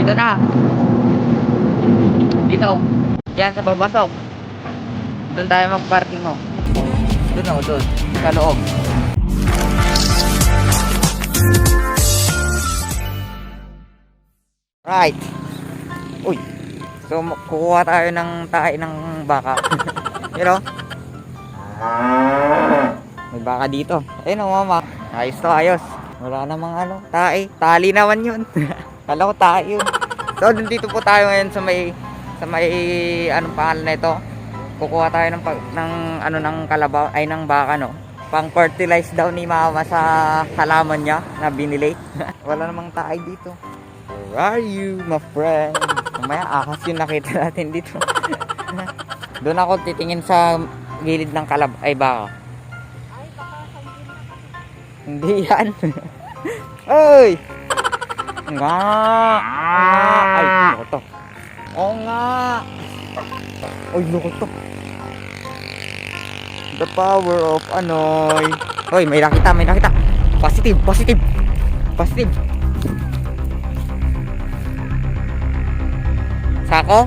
Ito na. Dito. Yan sa babasok. Doon tayo mag-parking mo. Doon o, doon. Sa loob. Right. Uy. So, kukuha tayo ng tae ng baka. You know? May baka dito. Ayun o, mama. Ayos to, ayos. Wala namang ano, tae. Tali naman yun. Kala ko tae yun. So, dito po tayo ngayon sa may anong pangalan na ito. Kukuha tayo ng kalabaw, ay ng baka, no. Pang fertilize daw ni mama sa halaman niya na binili. Wala namang tae dito. Where are you, my friend? Mamaya akas yung nakita natin dito. Doon ako titingin sa gilid ng baka. Hindi yan. Ay! Nga! Ay, loko to. Oo nga! Ay, loko to. The power of Anoy. Hoy, may nakita. Positive. Sako?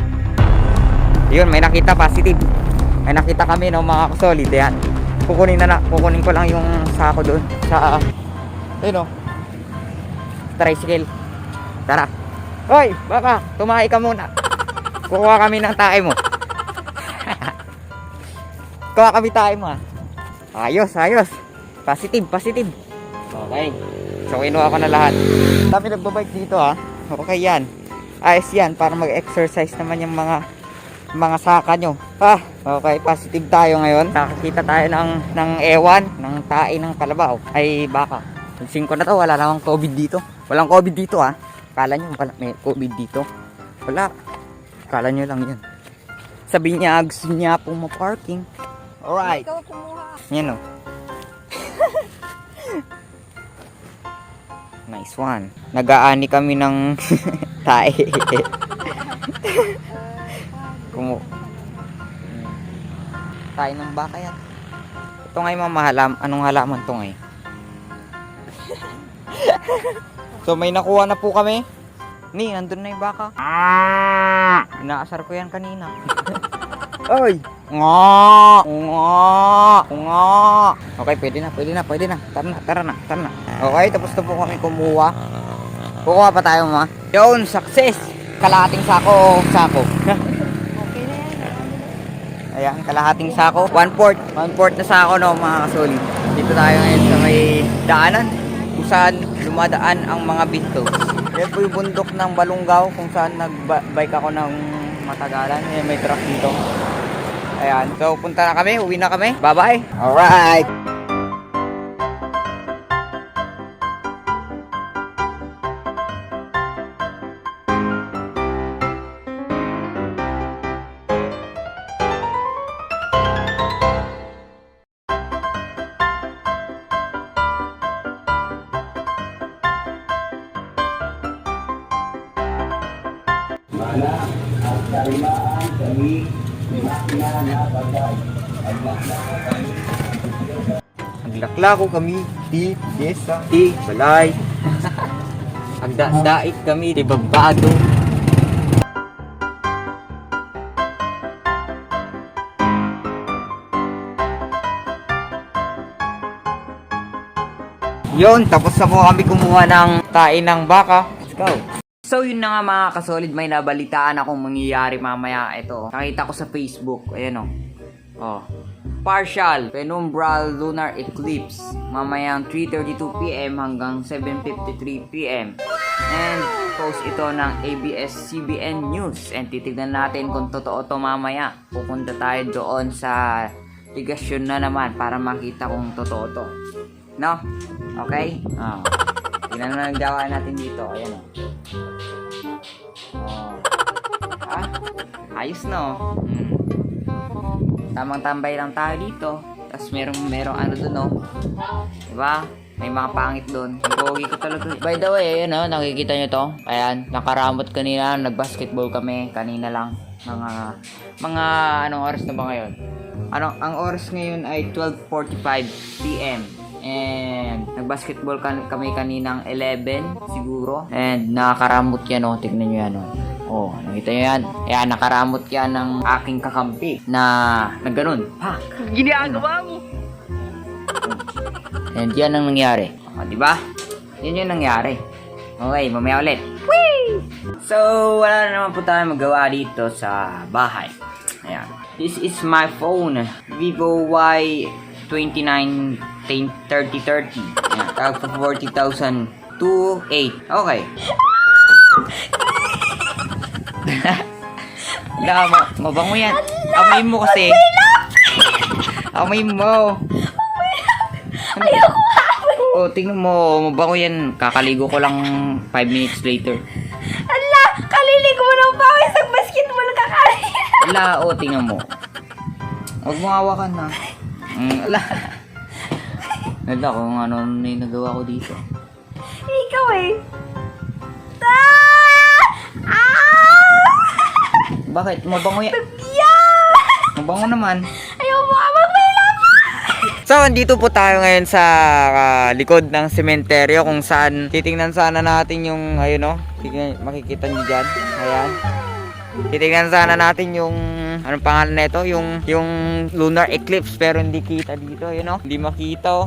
Yun, may nakita, positive. May nakita kami, no, mga kasolid. Yan. Kukunin ko lang yung sako doon sa ayun, no, tricycle. Tara. Hoy, baka tumahi ka muna. Kukuha kami ng tae mo. Kuha kami tae mo, ha. Ayos. Positive. Okay. So, kinuha ko na lahat. Dami nagbabike dito, ha. Okay yan. Ayos yan para mag-exercise naman yung mga saka nyo. Okay, positive tayo ngayon. Nakakita tayo ng ewan, ng tae ng kalabaw. Ay, baka. Pansin ko na to, wala namang COVID dito. Walang COVID dito, ha. Kala nyo may COVID dito. Wala. Kala nyo lang yun. Sabi niya, gusto niya pong ma-parking. Alright. Yan, o. Nice one. Nag-aani kami ng tae. Tayo ng baka yan. Ito ngayon mamahalam. Anong halaman ito ngayon? So may nakuha na po kami. Nandun na yung baka. Inaasar ko yan kanina. Oy! Nga! Okay, pwede na. Tara na. Okay, tapos na po kami kumuha. Kukuha pa tayo, ma. Yun, success! Kalahating sako. Okay na yan. Ayan, kalahating sako. One fourth na sako, no, mga kasolid. Dito tayo ngayon sa may daanan kung saan lumadaan ang mga bintos. Yan po yung bundok ng Balungaw kung saan nagbike ako ng matagalan. Ayan, may truck dito. Ayan, so punta na kami, uwi na kami. Bye-bye! Alright! Naglaklako kami di Desa, di Balay. Agda-dait kami di Babado. Yun, tapos na po kami kumuha ng tae ng baka. Let's go! So yun na nga mga kasolid, may nabalitaan akong mangyayari mamaya. Ito, nakita ko sa Facebook. Ayan, oh. Partial penumbral lunar eclipse mamayang 3:32 PM hanggang 7:53 PM. And post ito ng ABS-CBN News. And titignan natin kung totoo to mamaya. Pupunta tayo doon sa ligasyon na naman para makita kung totoo to. No? Okay? Tingnan na naggawa natin dito. Ayan, ayos, no? Tamang tambay lang tayo dito. Tapos merong ano dun, no? Diba? May mga pangit dun. Ang pogi ko talaga. By the way, ayun, nakikita nyo to. Ayan, nakaramot kanina. Nag-basketball kami. Kanina lang. Mga anong oras na ba ngayon? Ang oras ngayon ay 12:45 PM. And nag-basketball kami kaninang 11 siguro. And nakakaramot yan, oh. Tignan nyo yan, oh. Oh, nakita nyo yan? Ayan, nakaramot yan ng aking kakampi na ganun. Pak! Ginagawa mo! And yan ang nangyari. O, diba? Yan yung nangyari. Okay, mamaya ulit. Whee! So, wala na naman po tayo magawa dito sa bahay. Ayan. This is my phone. Vivo Y29 3030. Ayan, tawag pa 40,000 to 8. Okay. Mabango yan. Amoy mo kasi. Amoy mo. Ayoko amoy. Oh, tingnan mo. Mabango yan. Kakaligo ko lang 5 minutes later. Ala, kaliligo mo ng pawis sa basketball kakali. Ala, oh, tingnan mo. Huwag mo hawakan na. Ala. Ala, kung ano na yung nagawa ko dito. Ikaw eh. Bakit? Mabango yan. Mabango naman. Ayaw mo amang may lapa. So, andito po tayo ngayon sa likod ng sementeryo kung saan titingnan sana natin yung, ayun o, makikita nyo dyan. Ayan. Titingnan sana natin yung, anong pangalan na ito? Yung lunar eclipse, pero hindi kita dito, ayun o. Hindi makita o.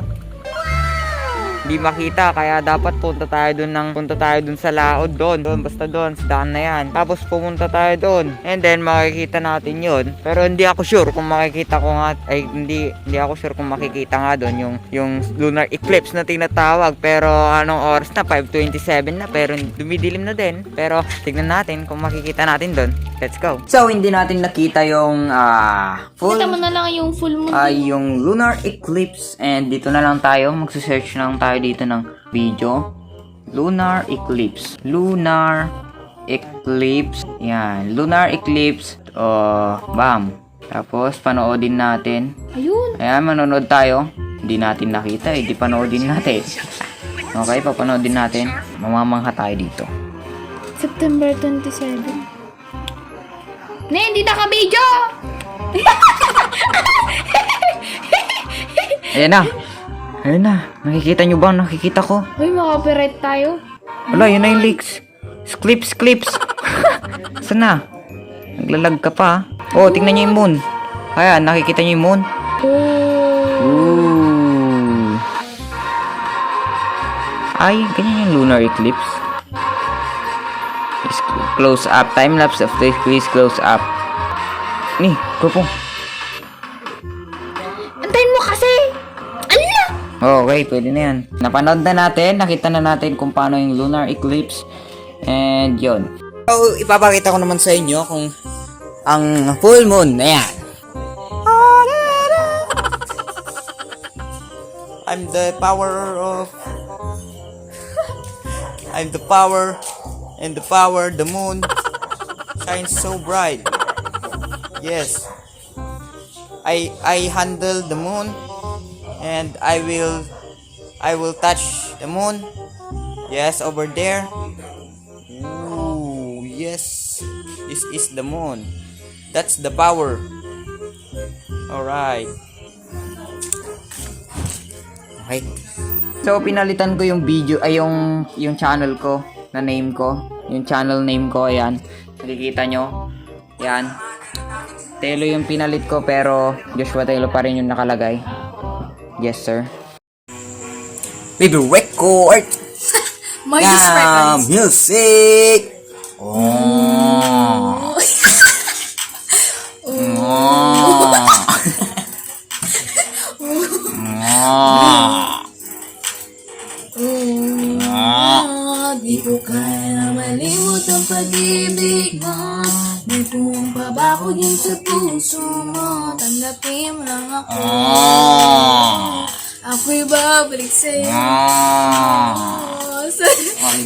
Hindi makita, kaya dapat punta tayo dun sa laod doon, basta doon, sa daan na yan. Tapos pumunta tayo doon, and then makikita natin yun. Pero hindi ako sure kung makikita ko nga, ay hindi ako sure kung makikita nga doon yung lunar eclipse na tinatawag. Pero anong oras na? 5:27 na, pero dumidilim na din. Pero tignan natin kung makikita natin doon. Let's go. So, hindi natin nakita yung full, Kita mo na lang yung full moon. yung lunar eclipse, and dito na lang tayo, magse-search na lang tayo dito ng video. Lunar eclipse. Lunar eclipse. Yan. Lunar eclipse. Bam. Tapos, panoodin natin. Ayun. Ayan, manonood tayo. Hindi natin nakita eh. Di panoodin natin. Okay, papanoodin natin. Mamamangha tayo dito. September 27. Ne, hindi naka-video! Ayan na. Ayan na. Nakikita nyo ba? Nakikita ko. Uy, maka-copyright tayo. Wala, yun na yung leaks. Clips. Saan na? Naglalag ka pa. Oh, tingnan nyo yung moon. Ayan, nakikita nyo yung moon. Oh. Ooh. Ay, ganyan yung lunar eclipse. Close up. Time lapse of the quiz close up. Ni, go po. Antayin mo kasi! Ala! Okay, pwede na yan. Napanood na natin. Nakita na natin kung paano yung lunar eclipse. And yun. So, ipapakita ko naman sa inyo kung ang full moon. Ayan. I'm the power of... I'm the power... And the moon shines so bright. Yes. I handle the moon, and I will touch the moon. Yes, over there. Ooh, yes. This is the moon. That's the power. Alright. Okay. So, pinalitan ko yung video, ay yung channel ko, na name ko. Yung channel name ko, ayan. Nakikita nyo. Ayan. Telo yung pinalit ko, pero Joshua Telo pa rin yung nakalagay. Yes, sir. Baby record! Minus records. Music! Oh! Di ko kaya malimot ang pag-ibig mo. May pumapabako din sa puso mo. Tanggapin mo lang ako. Ako'y babalik sa'yo.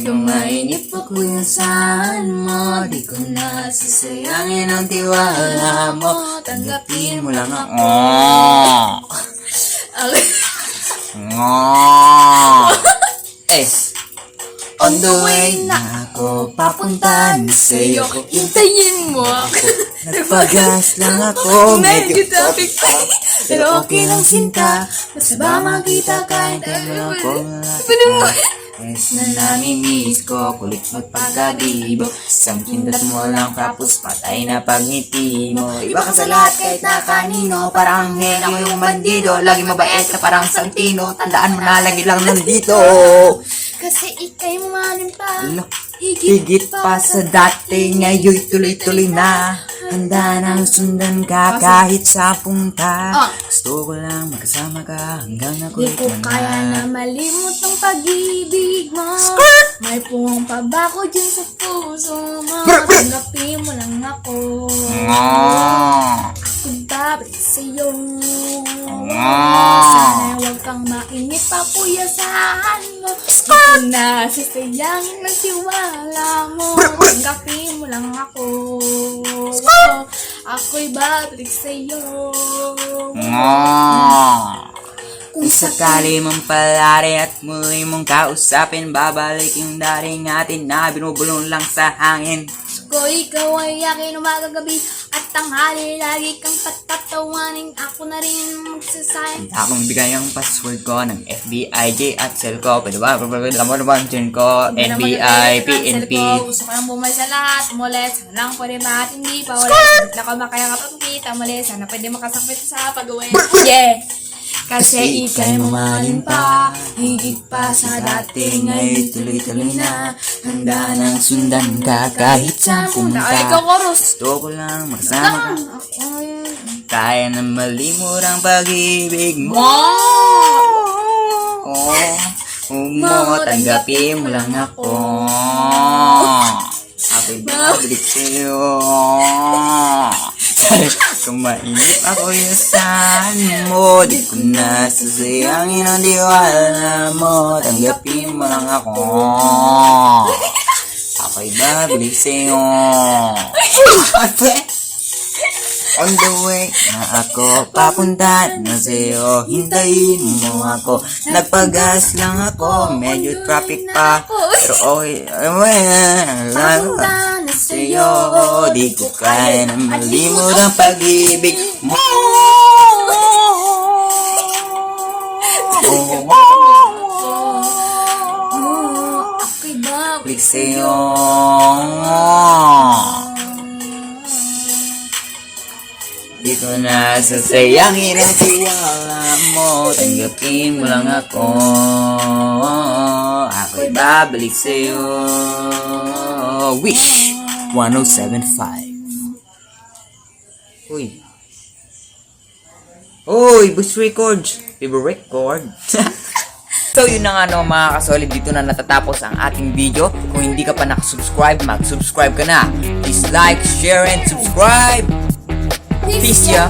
Tumainip ako yung saan mo. Di ko na sasayangin ang tiwala mo. Tanggapin mo lang ako. On the way na ako papunta na sa'yo. Hintayin mo ako. Nagpagas lang ako, Medyo traffic pa. Pero okay lang sinta. Basta ba makita ka? Tayo ako Pinungo. Es na namimiss ko, kulit magpagkabibo. Isang kindat mo lang tapos patay na pagngiti mo. Iba ka sa lahat kahit na kanino, parang hen ako yung bandido. Lagi mabait na parang Santino, tandaan mo na lagi lang nandito. Kasi ikay manin pa. Ano? Higit pa sa dati, ngayon tuloy-tuloy na. Handa nang sundan ka kahit sa punta. Gusto ko lang magkasama ka hanggang Di ako'y ko kaya na malimot ang pag-ibig mo. May puwang pa ba ko dyan sa puso mo? Tanggapin mo lang ako. Ako'y babalik sa'yo. Sana huwag kang mainip pa, kuya, saan mo? Di ko na sasayangin ng tiwala mo. Tanggapin mo lang ako. Ako'y babalik sa'yo. Kung sakali mong palari at muli mong kausapin, babalik yung dating atin na binubulong lang sa hangin. Ko ikaw ay akin umaga gabi at tanghali, lagi kang patatawanin, ako na rin magsasayang. Akong bigay ang password ko ng FBIJ at cell ko. Pwede ba? Pwede mo naman dyan ko. NBI, PNP. Gusto ko lang bumalik sa lahat, umulit. Sana lang pwede ba at hindi pa ulit. Na ko makaya ka kita muli. Sana pwede makasakit sa pag-uwi. Yeah! Kasi ikay mamahalin pa, higit pa sa dati, ngayon tuloy-tuloy na. Handa nang sundan ka kahit saan pumunta. Ikaw, Chorus! Gusto ko lang magsama ka. Kaya na malimot ang pag-ibig mo. Huwag mo, tanggapin mo lang ako. Ako'y babalik sa'yo. Kung mainip ako yung saan mo, di ko na sasayangin ang diwala mo. Tanggapin mo lang ako. Ako'y babalik sa'yo. On the way na ako papunta na sa'yo, hintayin mo ako. Nagpagas lang ako, medyo traffic pa, pero okay. Papunta na Sa'yo, di ko kaya na malimot ang pag-ibig mo. Ako'y babalik Balik sa'yo. Di ko na sasayangin ang tiwala mo. Tanggapin mo lang ako. Ako'y babalik sa'yo. Wish 1075. Uy. Uy, Boost Records. Favorite record. So yun na nga no mga kasolid, dito na natatapos ang ating video. Kung hindi ka pa nakasubscribe, mag-subscribe ka na. Please like, share, and subscribe. Peace ya.